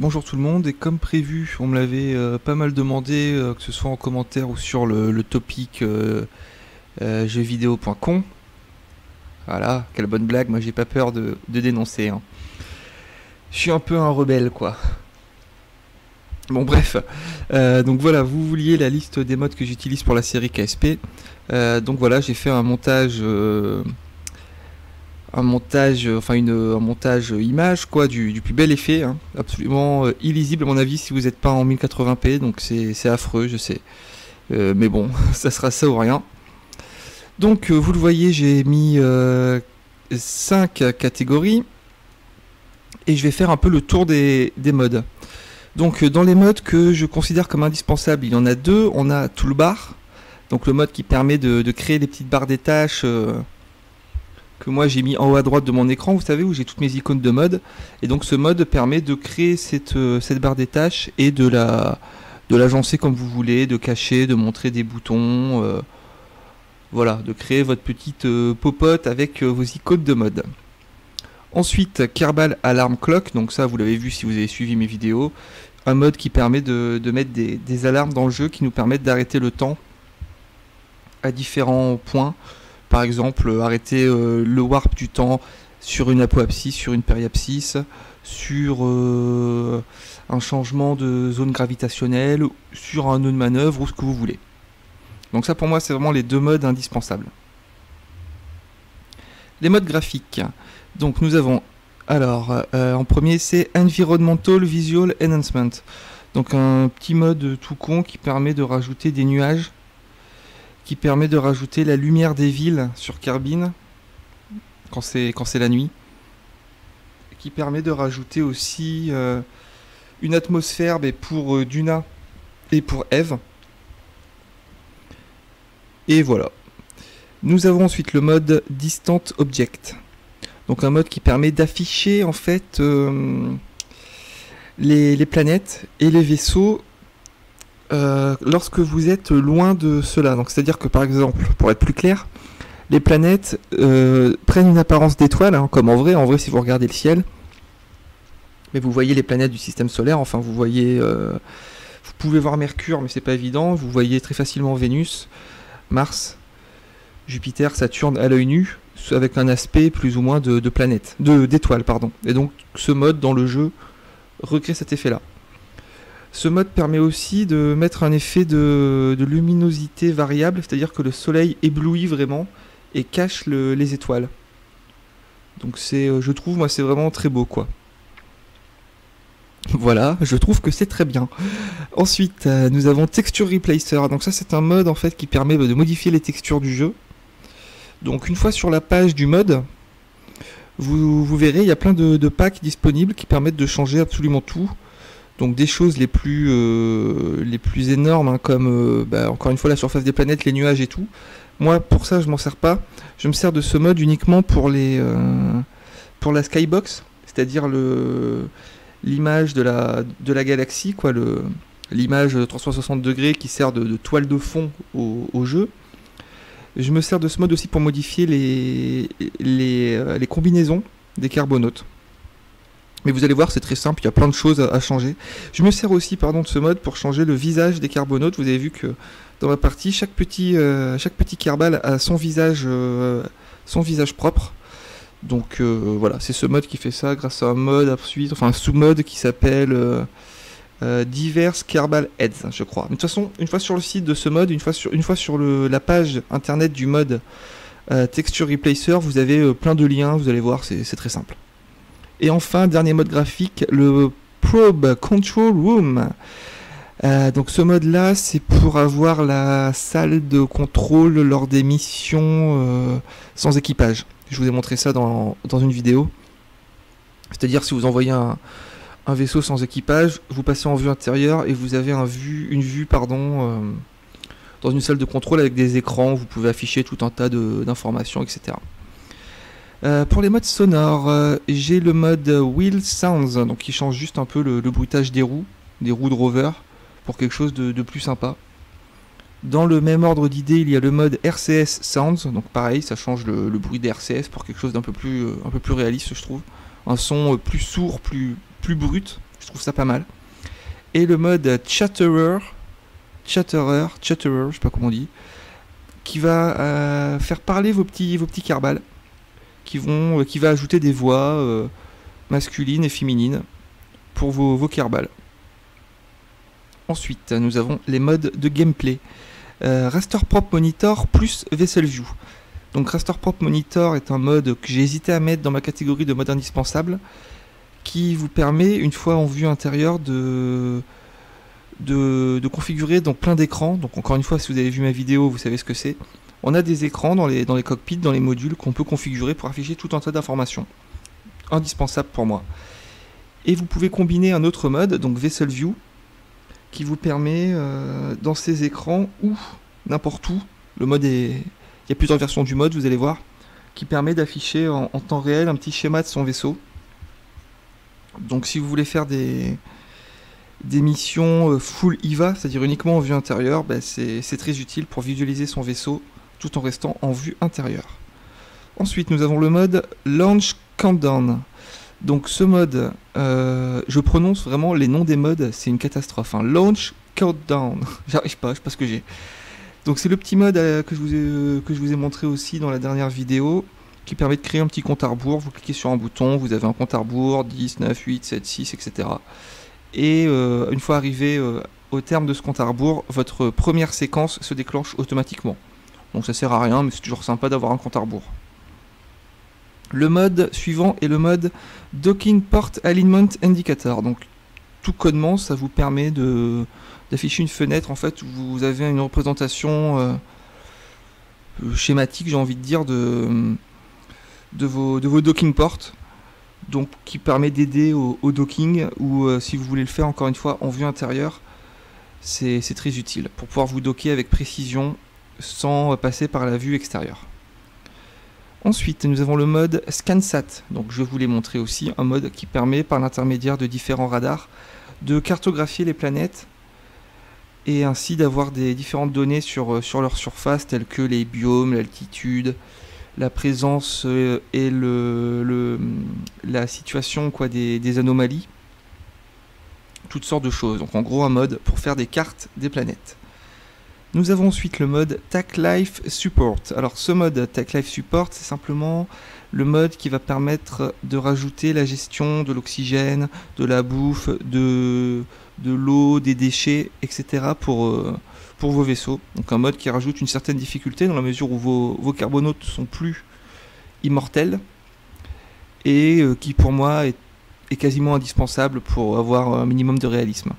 bonjour tout le monde, et comme prévu, on me l'avait pas mal demandé, que ce soit en commentaire ou sur le topic jeuxvideo.com. Voilà, quelle bonne blague, moi j'ai pas peur de dénoncer, hein. Je suis un peu un rebelle, quoi. Bon bref, donc voilà, vous vouliez la liste des modes que j'utilise pour la série KSP. Donc voilà, j'ai fait un montage image quoi, du plus bel effet, hein, absolument illisible à mon avis si vous n'êtes pas en 1080p, donc c'est affreux, je sais. Mais bon, ça sera ça ou rien. Donc vous le voyez, j'ai mis 5 catégories et je vais faire un peu le tour des modes. Donc dans les modes que je considère comme indispensables, il y en a deux. On a Toolbar, donc le mode qui permet de créer des petites barres des tâches que moi j'ai mis en haut à droite de mon écran, vous savez, où j'ai toutes mes icônes de mode. Et donc ce mode permet de créer cette barre des tâches et de l'agencer comme vous voulez, de cacher, de montrer des boutons, voilà, de créer votre petite popote avec vos icônes de mode. Ensuite, Kerbal Alarm Clock, donc ça vous l'avez vu si vous avez suivi mes vidéos, un mode qui permet de mettre des alarmes dans le jeu qui nous permettent d'arrêter le temps à différents points. Par exemple, arrêter le warp du temps sur une apoapsis, sur une périapsis, sur un changement de zone gravitationnelle, sur un nœud de manœuvre ou ce que vous voulez. Donc ça pour moi c'est vraiment les deux modes indispensables. Les modes graphiques. Donc nous avons, alors en premier c'est Environmental Visual Enhancement. Donc un petit mode tout con qui permet de rajouter des nuages, qui permet de rajouter la lumière des villes sur Kerbin quand c'est la nuit, qui permet de rajouter aussi une atmosphère pour Duna et pour Eve. Et voilà. Nous avons ensuite le mode Distant Object. Donc un mode qui permet d'afficher en fait les planètes et les vaisseaux lorsque vous êtes loin de cela. Donc c'est-à-dire que par exemple, pour être plus clair, les planètes prennent une apparence d'étoile, hein, comme en vrai si vous regardez le ciel. Mais vous voyez les planètes du système solaire, enfin vous voyez, vous pouvez voir Mercure, mais c'est pas évident. Vous voyez très facilement Vénus, Mars, Jupiter, Saturne à l'œil nu, avec un aspect plus ou moins de planète, d'étoile, pardon. Et donc ce mode dans le jeu recrée cet effet-là. Ce mode permet aussi de mettre un effet de luminosité variable, c'est-à-dire que le soleil éblouit vraiment et cache les étoiles. Donc c'est, je trouve, moi c'est vraiment très beau quoi. Voilà, je trouve que c'est très bien. Ensuite, nous avons Texture Replacer. Donc ça c'est un mode en fait qui permet de modifier les textures du jeu. Donc une fois sur la page du mode, vous verrez, il y a plein de packs disponibles qui permettent de changer absolument tout. Donc des choses les plus énormes, hein, comme encore une fois la surface des planètes, les nuages et tout. Moi pour ça je m'en sers pas. Je me sers de ce mode uniquement pour la skybox, c'est-à-dire l'image de la galaxie, quoi, l'image 360 degrés qui sert de toile de fond au jeu. Je me sers de ce mode aussi pour modifier les combinaisons des carbonautes. Mais vous allez voir, c'est très simple, il y a plein de choses à changer. Je me sers aussi de ce mode pour changer le visage des carbonautes. Vous avez vu que dans ma partie, chaque petit Kerbal a son visage propre. Donc voilà, c'est ce mode qui fait ça grâce à un mode ensuite, enfin un sous-mode qui s'appelle Diverse Kerbal Heads, je crois. Mais de toute façon, une fois sur le site de ce mode, une fois sur la page internet du mode Texture Replacer, vous avez plein de liens, vous allez voir, c'est très simple. Et enfin, dernier mode graphique, le Probe Control Room. Donc ce mode là, c'est pour avoir la salle de contrôle lors des missions sans équipage. Je vous ai montré ça dans une vidéo. C'est-à-dire si vous envoyez un vaisseau sans équipage, vous passez en vue intérieure et vous avez une vue dans une salle de contrôle avec des écrans où vous pouvez afficher tout un tas d'informations, etc. Pour les modes sonores, j'ai le mode Wheel Sounds, donc qui change juste un peu le bruitage des roues de rover, pour quelque chose de plus sympa. Dans le même ordre d'idée, il y a le mode RCS Sounds, donc pareil, ça change le bruit des RCS pour quelque chose d'un peu plus réaliste, je trouve. Un son plus sourd, plus brut, je trouve ça pas mal. Et le mode Chatterer, je sais pas comment on dit, qui va faire parler vos petits Kerbal, qui va ajouter des voix masculines et féminines pour vos Kerbal. Ensuite, nous avons les modes de gameplay. Raster Prop Monitor plus Vessel View. Donc Raster Prop Monitor est un mode que j'ai hésité à mettre dans ma catégorie de mode indispensable, qui vous permet, une fois en vue intérieure, de configurer donc plein d'écrans. Donc encore une fois, si vous avez vu ma vidéo, vous savez ce que c'est. On a des écrans dans les cockpits, dans les modules qu'on peut configurer pour afficher tout un tas d'informations. Indispensable pour moi. Et vous pouvez combiner un autre mode, donc Vessel View, qui vous permet, dans ces écrans ou n'importe où, le mode est... Il y a plusieurs versions du mode, vous allez voir, qui permet d'afficher en temps réel un petit schéma de son vaisseau. Donc si vous voulez faire des missions full IVA, c'est-à-dire uniquement en vue intérieure, bah c'est très utile pour visualiser son vaisseau tout en restant en vue intérieure. Ensuite, nous avons le mode Launch Countdown. Donc ce mode, je prononce vraiment les noms des modes, c'est une catastrophe. Hein. Launch Countdown, j'arrive pas, je sais pas ce que j'ai. Donc c'est le petit mode que je vous ai montré aussi dans la dernière vidéo, qui permet de créer un petit compte à rebours. Vous cliquez sur un bouton, vous avez un compte à rebours, 10, 9, 8, 7, 6, etc. Et une fois arrivé au terme de ce compte à rebours, votre première séquence se déclenche automatiquement. Donc ça sert à rien, mais c'est toujours sympa d'avoir un compte à rebours. Le mode suivant est le mode Docking Port Alignment Indicator. Donc tout connement, ça vous permet d'afficher une fenêtre en fait où vous avez une représentation schématique, j'ai envie de dire, de vos docking ports. Donc qui permet d'aider au docking, ou si vous voulez le faire encore une fois en vue intérieure, c'est très utile pour pouvoir vous docker avec précision sans passer par la vue extérieure. Ensuite, nous avons le mode ScanSat. Donc je vous l'ai montré aussi, un mode qui permet par l'intermédiaire de différents radars de cartographier les planètes et ainsi d'avoir des différentes données sur leur surface, telles que les biomes, l'altitude, la présence et la situation des anomalies, toutes sortes de choses. Donc en gros un mode pour faire des cartes des planètes. Nous avons ensuite le mode Tech Life Support. Alors ce mode Tech Life Support, c'est simplement le mode qui va permettre de rajouter la gestion de l'oxygène, de la bouffe, de l'eau, des déchets, etc. pour vos vaisseaux. Donc un mode qui rajoute une certaine difficulté dans la mesure où vos carbonautes ne sont plus immortels et qui pour moi est quasiment indispensable pour avoir un minimum de réalisme.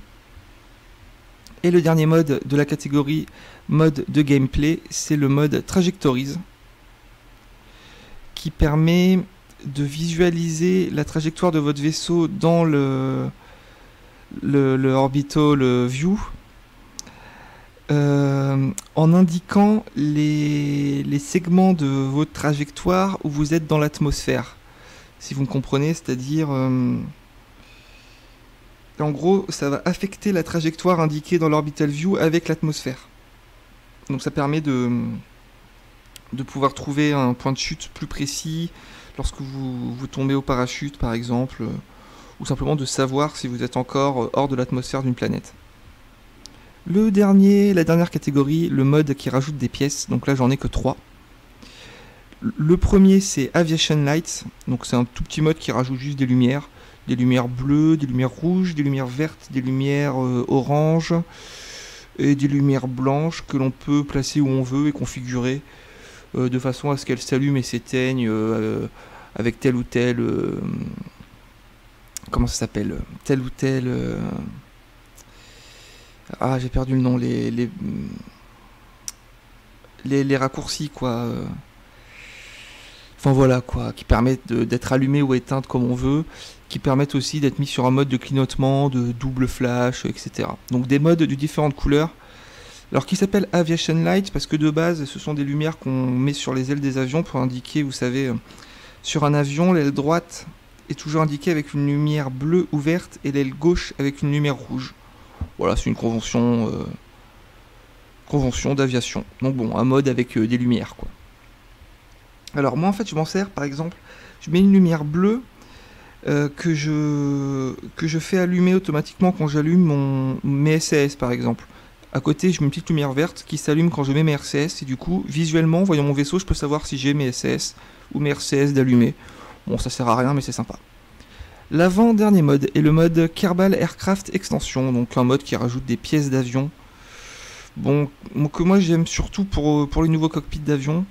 Et le dernier mode de la catégorie mode de gameplay, c'est le mode Trajectories, qui permet de visualiser la trajectoire de votre vaisseau dans le orbital view, en indiquant les segments de votre trajectoire où vous êtes dans l'atmosphère, si vous me comprenez, c'est-à-dire en gros ça va affecter la trajectoire indiquée dans l'orbital view avec l'atmosphère. Donc ça permet de pouvoir trouver un point de chute plus précis lorsque vous tombez au parachute par exemple, ou simplement de savoir si vous êtes encore hors de l'atmosphère d'une planète. La dernière catégorie, le mode qui rajoute des pièces, donc là j'en ai que 3. Le premier c'est Aviation Lights, donc c'est un tout petit mode qui rajoute juste des lumières bleues, des lumières rouges, des lumières vertes, des lumières oranges et des lumières blanches que l'on peut placer où on veut et configurer de façon à ce qu'elles s'allument et s'éteignent avec tel ou tel comment ça s'appelle, tel ou tel ah j'ai perdu le nom, les raccourcis quoi, enfin voilà quoi, qui permettent d'être allumées ou éteintes comme on veut, qui permettent aussi d'être mis sur un mode de clignotement, de double flash, etc. Donc des modes de différentes couleurs, alors qui s'appellent Aviation Light parce que de base ce sont des lumières qu'on met sur les ailes des avions pour indiquer, vous savez, sur un avion l'aile droite est toujours indiquée avec une lumière bleue ou verte et l'aile gauche avec une lumière rouge. Voilà, c'est une convention d'aviation. Donc bon, un mode avec des lumières quoi. Alors moi en fait je m'en sers par exemple, je mets une lumière bleue que je fais allumer automatiquement quand j'allume mes SCS par exemple. À côté, je mets une petite lumière verte qui s'allume quand je mets mes RCS, et du coup, visuellement, voyant mon vaisseau, je peux savoir si j'ai mes SCS ou mes RCS d'allumés. Bon, ça sert à rien, mais c'est sympa. L'avant-dernier mode est le mode Kerbal Aircraft Extension, donc un mode qui rajoute des pièces d'avion. Bon, que moi j'aime surtout pour les nouveaux cockpits d'avion,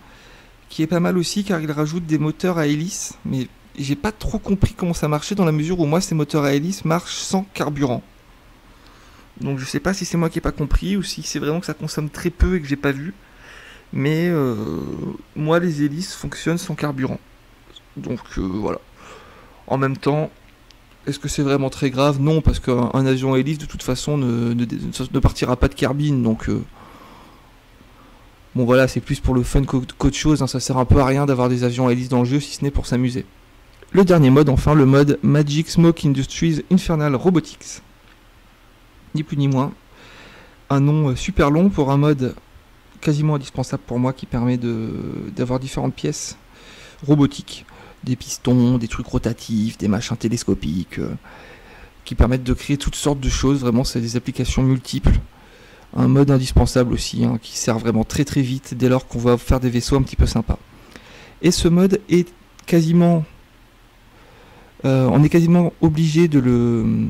qui est pas mal aussi car il rajoute des moteurs à hélice, mais j'ai pas trop compris comment ça marchait dans la mesure où moi ces moteurs à hélice marchent sans carburant. Donc je sais pas si c'est moi qui ai pas compris ou si c'est vraiment que ça consomme très peu et que j'ai pas vu. Mais moi les hélices fonctionnent sans carburant. Donc voilà. En même temps, est-ce que c'est vraiment très grave? Non, parce qu'un avion hélice de toute façon ne partira pas de carbine. Donc bon voilà, c'est plus pour le fun qu'autre chose. Hein, ça sert un peu à rien d'avoir des avions hélices dans le jeu si ce n'est pour s'amuser. Le dernier mode, enfin, le mode Magic Smoke Industries Infernal Robotics. Ni plus ni moins. Un nom super long pour un mode quasiment indispensable pour moi qui permet d'avoir différentes pièces robotiques. Des pistons, des trucs rotatifs, des machins télescopiques qui permettent de créer toutes sortes de choses. Vraiment, c'est des applications multiples. Un mode indispensable aussi, hein, qui sert vraiment très très vite dès lors qu'on va faire des vaisseaux un petit peu sympas. Et ce mode est quasiment... on est quasiment obligé de le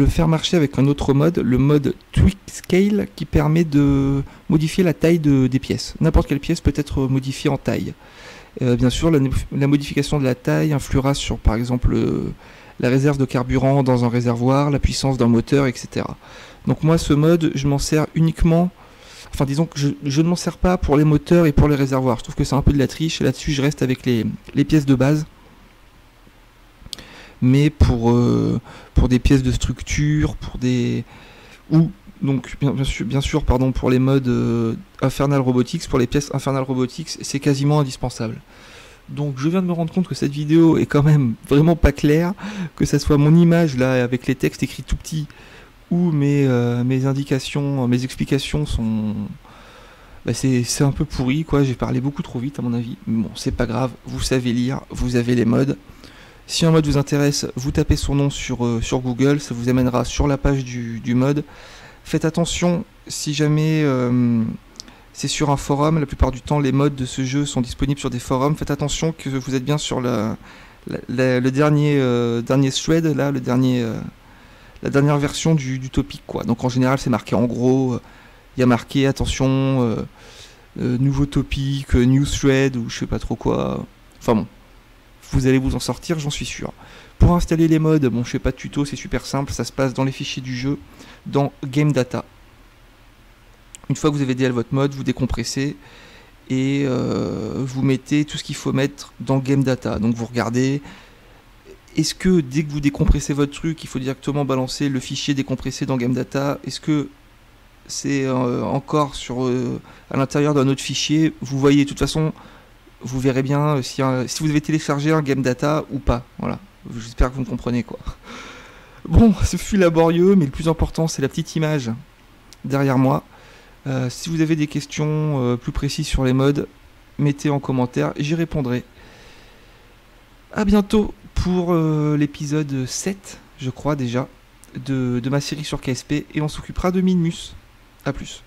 faire marcher avec un autre mode, le mode Tweak Scale, qui permet de modifier la taille des pièces. N'importe quelle pièce peut être modifiée en taille. Bien sûr, la modification de la taille influera sur, par exemple, la réserve de carburant dans un réservoir, la puissance d'un moteur, etc. Donc moi, ce mode, je m'en sers uniquement... Enfin, disons que je ne m'en sers pas pour les moteurs et pour les réservoirs. Je trouve que c'est un peu de la triche, et là-dessus, je reste avec les pièces de base. Mais pour des pièces de structure, pour des... ou donc bien sûr pardon, pour les modes Infernal Robotics, pour les pièces Infernal Robotics, c'est quasiment indispensable. Donc je viens de me rendre compte que cette vidéo est quand même vraiment pas claire, que ça soit mon image là avec les textes écrits tout petits ou mes indications, mes explications sont... Bah, c'est un peu pourri quoi, j'ai parlé beaucoup trop vite à mon avis, mais bon c'est pas grave, vous savez lire, vous avez les modes. Si un mode vous intéresse, vous tapez son nom sur Google, ça vous amènera sur la page du mode. Faites attention, si jamais c'est sur un forum, la plupart du temps les modes de ce jeu sont disponibles sur des forums. Faites attention que vous êtes bien sur le dernier thread, là, la dernière version du topic, quoi. Donc en général c'est marqué en gros, il y a marqué attention, nouveau topic, new thread ou je sais pas trop quoi. Enfin bon. Vous allez vous en sortir, j'en suis sûr. Pour installer les modes, bon, je fais pas de tuto, c'est super simple, ça se passe dans les fichiers du jeu, dans Game Data. Une fois que vous avez DL votre mode, vous décompressez et vous mettez tout ce qu'il faut mettre dans Game Data. Donc vous regardez, est-ce que dès que vous décompressez votre truc, il faut directement balancer le fichier décompressé dans Game Data? Est-ce que c'est encore à l'intérieur d'un autre fichier? Vous voyez, de toute façon... Vous verrez bien si vous avez téléchargé un Game Data ou pas. Voilà. J'espère que vous me comprenez quoi. Bon, ce fut laborieux, mais le plus important c'est la petite image derrière moi. Si vous avez des questions plus précises sur les modes, mettez en commentaire, j'y répondrai. A bientôt pour l'épisode 7, je crois déjà, de ma série sur KSP, et on s'occupera de Minmus. A plus.